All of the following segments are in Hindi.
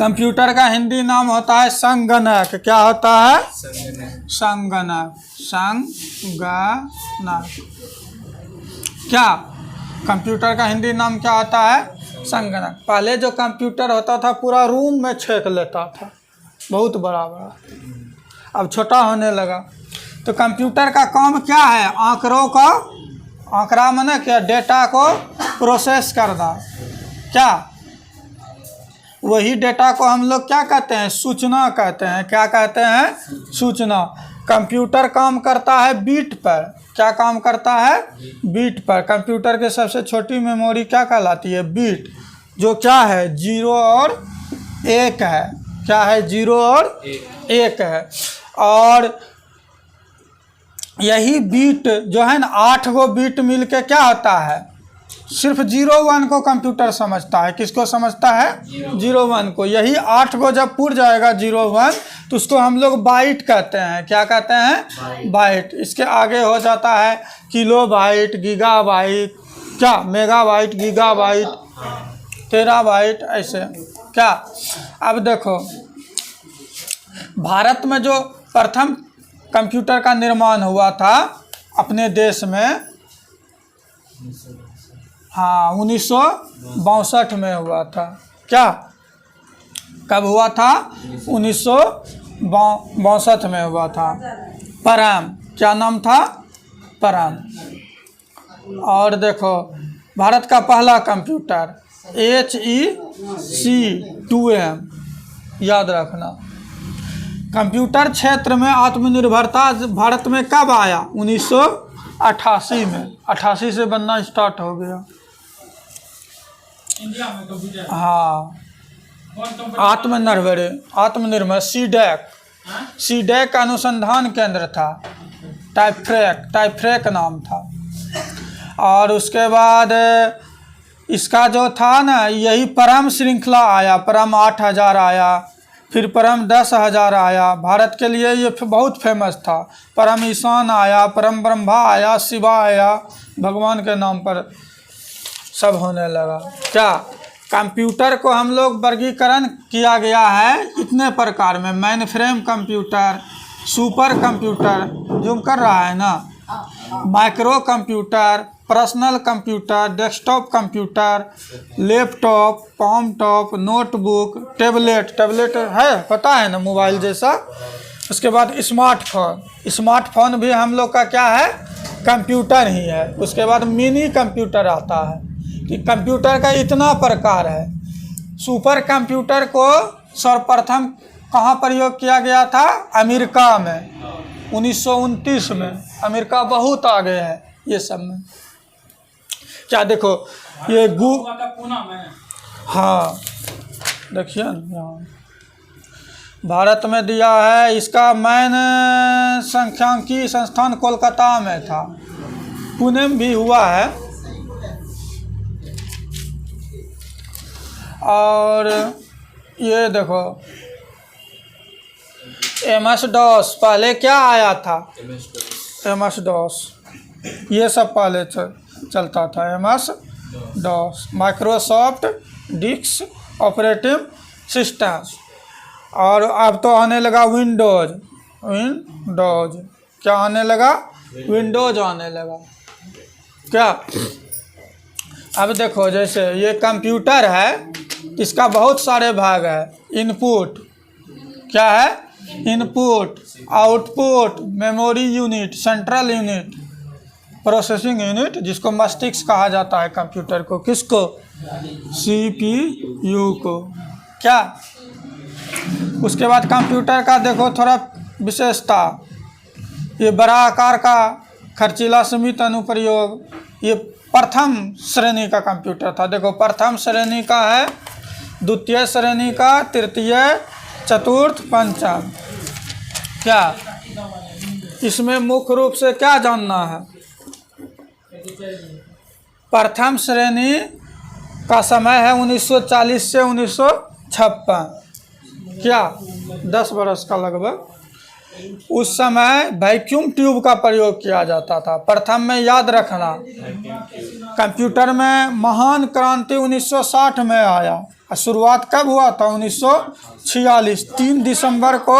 कंप्यूटर का हिंदी नाम होता है संगणक। क्या होता है? संगणक। संगणक। क्या कंप्यूटर का हिंदी नाम क्या होता है? संगणक। पहले जो कंप्यूटर होता था पूरा रूम में छेक लेता था, बहुत बड़ा बड़ा, अब छोटा होने लगा। तो कंप्यूटर का काम क्या है? आंकड़ों को, आंकड़ा माने क्या? डेटा को प्रोसेस करना। क्या वही डेटा को हम लोग क्या कहते हैं? सूचना कहते हैं। क्या कहते हैं? सूचना। कंप्यूटर काम करता है बीट पर। क्या काम करता है? बीट पर। कंप्यूटर के सबसे छोटी मेमोरी क्या कहलाती है? बीट, जो क्या है? 0 और 1 है। क्या है? 0 और 1 है। और यही बीट जो है ना, 8 गो बीट मिलके क्या होता है? सिर्फ 0-1 को कंप्यूटर समझता है। किसको समझता है? 0-1 को। यही 8 गो जब पूर जाएगा 0-1 तो उसको हम लोग बाइट कहते हैं। क्या कहते हैं? बाइट। इसके आगे हो जाता है किलो बाइट, गीगा बाइट, क्या मेगा बाइट, गीगा बाइट, टेरा बाइट, ऐसे। क्या अब देखो, भारत में जो प्रथम कंप्यूटर का निर्माण हुआ था अपने देश में, हाँ 1962 में हुआ था। क्या कब हुआ था? 1962 में हुआ था। परम। क्या नाम था? परम। और देखो, भारत का पहला कंप्यूटर HEC2M, याद रखना। कंप्यूटर क्षेत्र में आत्मनिर्भरता भारत में कब आया? 1988 में। 88 से बनना स्टार्ट हो गया। हाँ, आत्मनिर्भर सीडैक अनुसंधान केंद्र था। टाइफ्रेक नाम था। और उसके बाद इसका जो था ना, यही परम श्रृंखला आया। परम 8000 आया, फिर परम 10,000 आया। भारत के लिए ये बहुत फेमस था। परम ईशान आया, परम ब्रह्मा आया, शिवा आया, भगवान के नाम पर सब होने लगा। क्या कंप्यूटर को हम लोग वर्गीकरण किया गया है इतने प्रकार में? Mainframe computer, super computer, जो कर रहा है ना, micro computer, personal computer, desktop computer, laptop, palmtop, notebook, tablet है, पता है ना, मोबाइल जैसा। उसके बाद स्मार्टफोन भी हम लोग का क्या है? कंप्यूटर ही है। उसके बाद मिनी कंप्यूटर आता है। कि कंप्यूटर का इतना प्रकार है। सुपर कंप्यूटर को सर्वप्रथम कहाँ प्रयोग किया गया था? अमेरिका में 1929 में। अमेरिका बहुत आगे है ये सब में। क्या देखो ये हाँ देखिए यहाँ भारत में दिया है। इसका मैन सांख्यिकी संस्थान कोलकाता में था, पुणे में भी हुआ है। और ये देखो MS-DOS पहले क्या आया था? MS-DOS, ये सब पहले चलता था। MS-DOS Microsoft disk operating system. और अब तो आने लगा विंडोज। क्या आने लगा? विंडोज आने लगा। क्या अब देखो, जैसे ये कंप्यूटर है, इसका बहुत सारे भाग है। इनपुट, क्या है? Input, output, memory unit, central unit, processing unit, जिसको मस्तिष्क कहा जाता है कंप्यूटर को। किसको? CPU को। क्या उसके बाद कंप्यूटर का देखो थोड़ा विशेषता, ये बड़ा आकार का खर्चीला सीमित अनुप्रयोग, ये प्रथम श्रेणी का कंप्यूटर था। देखो प्रथम श्रेणी का है, द्वितीय श्रेणी का, तृतीय, चतुर्थ, पंचम। क्या इसमें मुख्य रूप से क्या जानना है? प्रथम श्रेणी का समय है 1940 से 1956। क्या 10 बरस का लगभग। उस समय वैक्यूम ट्यूब का प्रयोग किया जाता था। प्रथम में याद रखना, कंप्यूटर में महान क्रांति 1960 में आया। शुरुआत कब हुआ था? 1946, 3 दिसंबर को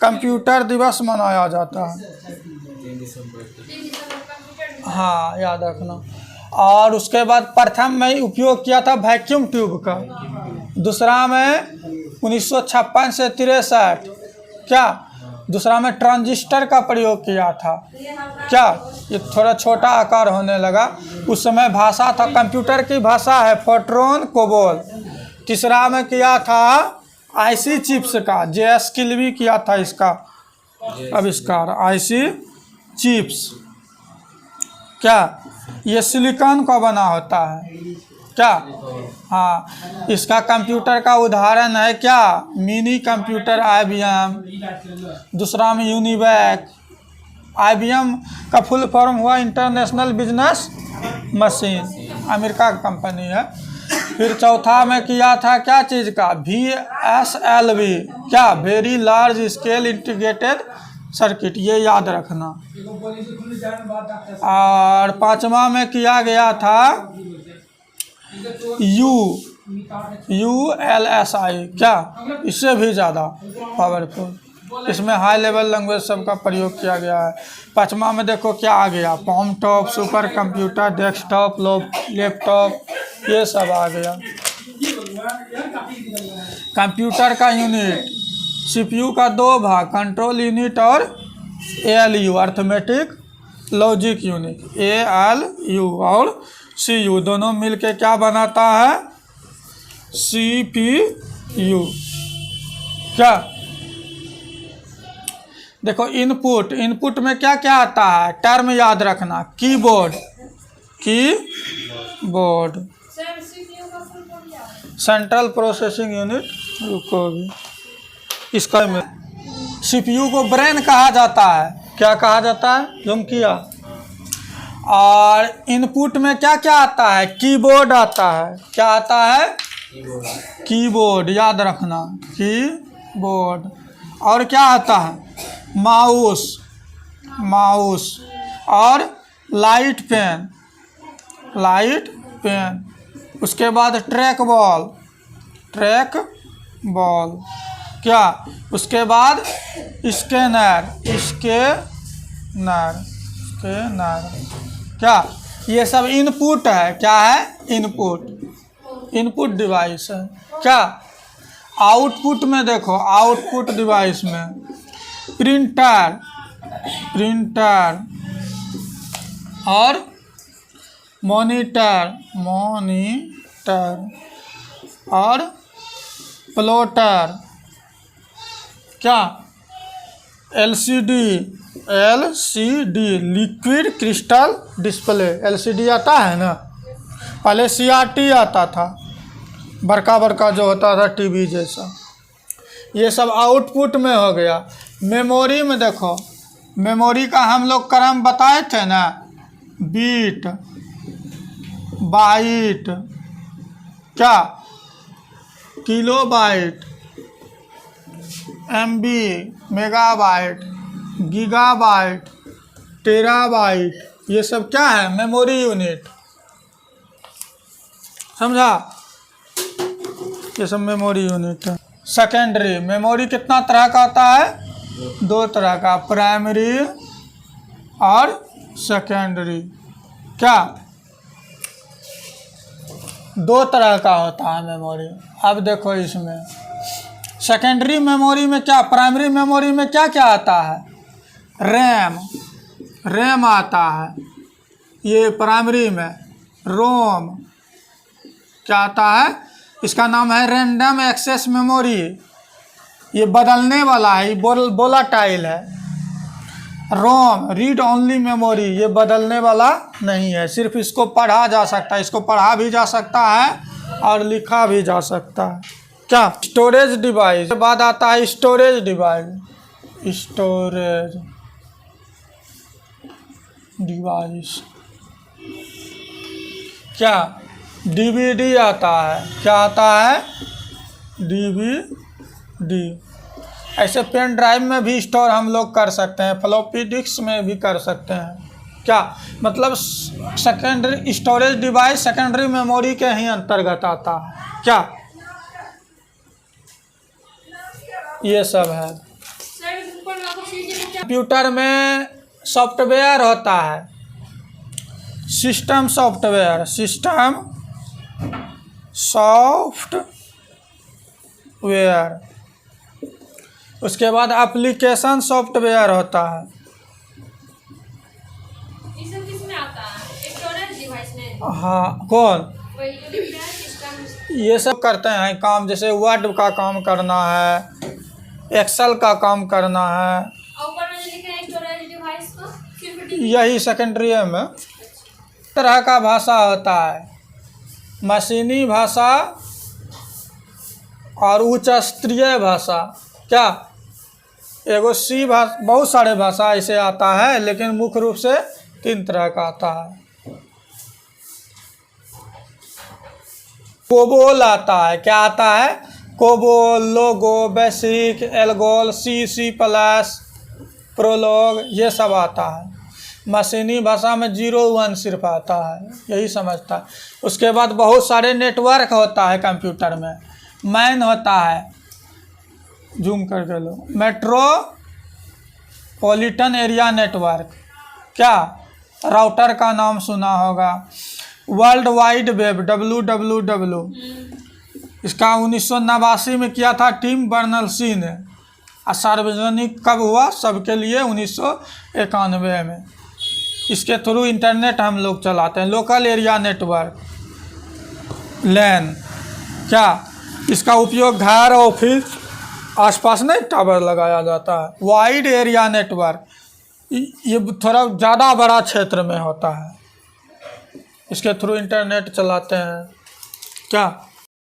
कंप्यूटर दिवस मनाया जाता है। हाँ, याद रखना। और उसके बाद प्रथम में उपयोग किया था वैक्यूम ट्यूब का। दूसरा में 1956 से 63 क्या? दूसरा में ट्रांजिस्टर का प्रयोग किया था। क्या? ये थोड़ा छोटा आकार होने लगा। उस समय भाषा था, कंप्यूटर की भाषा है फोर्ट्रॉन कोबोल। तीसरा में किया था आईसी चिप्स का, जेएस किल्बी किया था इसका आविष्कार, आईसी चिप्स। क्या? ये सिलिकॉन का बना होता है। क्या? हाँ, इसका कंप्यूटर का उदाहरण है क्या? Mini computer IBM। दूसरा में यूनिवैक। IBM का फुल फॉर्म हुआ इंटरनेशनल बिजनेस मशीन, अमेरिका की कंपनी है। फिर चौथा में किया था क्या चीज़ का? VSLV, क्या? Very large scale integrated circuit, ये याद रखना। और पांचवा में किया गया था ULSI, क्या? इससे भी ज़्यादा पावरफुल। इसमें हाई लेवल लैंग्वेज सब का प्रयोग किया गया है। पांचवा में देखो क्या आ गया? Palmtop, super computer, desktop, laptop, ये सब आ गया। कंप्यूटर का यूनिट, CPU का 2 भाग, कंट्रोल यूनिट और ALU, arithmetic logic unit. ALU और CPU दोनों मिलके क्या बनाता है? CPU। क्या? देखो इनपुट में क्या क्या आता है? टर्म याद रखना। Keyboard, central processing unit. रुको भी, इसका में CPU को ब्रेन कहा जाता है। क्या कहा जाता है? जुम किया। और इनपुट में क्या क्या आता है? कीबोर्ड आता है। क्या आता है? कीबोर्ड, याद रखना, कीबोर्ड। और क्या आता है? माउस और लाइट पेन। उसके बाद ट्रैक बॉल। क्या? उसके बाद स्कैनर। क्या? ये सब इनपुट है। क्या है? इनपुट डिवाइस है। क्या? आउटपुट में देखो, आउटपुट डिवाइस में प्रिंटर और मॉनिटर और प्लॉटर। क्या? LCD, liquid crystal display. LCD आता है ना, पहले CRT आता था, बड़का जो होता था टीवी जैसा। ये सब आउटपुट में हो गया। मेमोरी में देखो, मेमोरी का हम लोग क्रम बताए थे ना, बीट, बाइट, क्या? Kilobyte, MB, megabyte, gigabyte, terabyte, ये सब क्या है? Memory unit. समझा? ये सब मेमोरी यूनिट है। सेकेंडरी मेमोरी कितना तरह का होता है? 2 तरह का, प्राइमरी और सेकेंडरी। क्या? 2 तरह का होता है मेमोरी। अब देखो इसमें सेकेंडरी मेमोरी में क्या, प्राइमरी मेमोरी में क्या क्या आता है? रैम आता है। ये प्राइमरी में रोम क्या आता है? इसका नाम है रैंडम एक्सेस मेमोरी। ये बदलने वाला है, ये वोलाटाइल है। रोम रीड ओनली मेमोरी, ये बदलने वाला नहीं है, सिर्फ इसको पढ़ा जा सकता है। इसको पढ़ा भी जा सकता है और लिखा भी जा सकता है। क्या? स्टोरेज डिवाइस के बाद आता है स्टोरेज डिवाइस। क्या? DVD आता है। क्या आता है? DVD। ऐसे पेन ड्राइव में भी स्टोर हम लोग कर सकते हैं, फ्लॉपी डिस्क में भी कर सकते हैं। क्या मतलब? Secondary storage device secondary memory के ही अंतर्गत आता है। क्या? ये सब है। कंप्यूटर में सॉफ्टवेयर होता है, सिस्टम सॉफ्टवेयर, सिस्टम सॉफ्टवेयर। उसके बाद एप्लीकेशन सॉफ्टवेयर होता है। ये सब किस में आता है? स्टोरेज डिवाइस में? हाँ, कौन? वही जो लिखा है सिस्टम। ये सब करते हैं काम, जैसे वर्ड का काम करना है, एक्सेल का काम करना है। और ऊपर में जो लिखा है स्टोरेज डिवाइस को सिर्फ यही सेकेंडरी में तरह का भाषा होता है, मशीनी भाषा और उच्च स्तरीय भाषा। क्या? एगो सी भाषा, बहुत सारे भाषा इसे आता है, लेकिन मुख्य रूप से 3 तरह का आता है। कोबोल आता है। क्या आता है? COBOL, LOGO, BASIC, ALGOL, C plus, Prolog, ये सब आता है। मशीनी भाषा में 0 1 सिर्फ आता है, यही समझता है। उसके बाद बहुत सारे नेटवर्क होता है कंप्यूटर में। मैन होता है, जूम करके लो, मेट्रोपॉलिटन एरिया नेटवर्क। क्या? राउटर का नाम सुना होगा। वर्ल्ड वाइड वेब, WWW, इसका 1989 में किया था टिम बर्नर्स-ली ने। और सार्वजनिक कब हुआ? सबके लिए 1991 में। इसके थ्रू इंटरनेट हम लोग चलाते हैं। लोकल एरिया नेटवर्क, लैन। क्या? इसका उपयोग घर, ऑफिस, आसपास नहीं टावर लगाया जाता है। वाइड एरिया नेटवर्क, ये थोड़ा ज़्यादा बड़ा क्षेत्र में होता है, इसके थ्रू इंटरनेट चलाते हैं। क्या?